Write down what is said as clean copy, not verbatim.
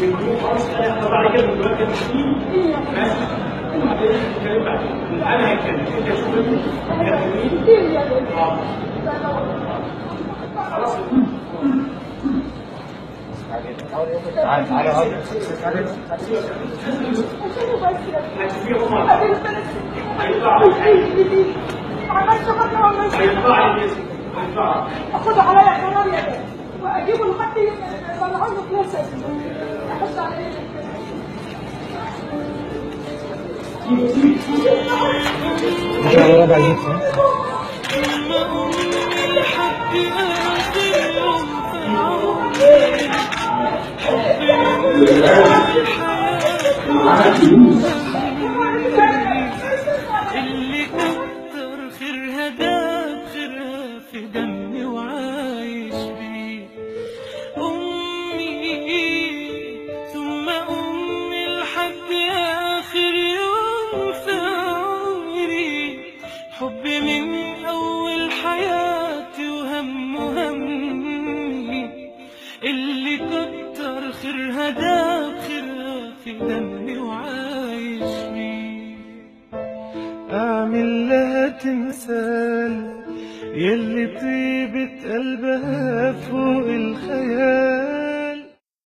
بنقول خلاص انا بعد كده دلوقتي ماشي وبعدين نتكلم بعدين انا هتكلم انت شوف خلاص تعال تعال اخد عليا قرار يا بيه واجيبه لحد يطلعوا له فلوس احط عليه ان شاء الله ربع جيت اللي كتر خيرها داب خيرها في دمي وعايش بيه أمي ثم أمي لحد آخر يوم في عمري حبي من أول حياتي وهم همي اللي كتر خيرها داب خيرها في دمي وعايش بيه أعمل لها تمثال يلي طيبة قلبها فوق الخيال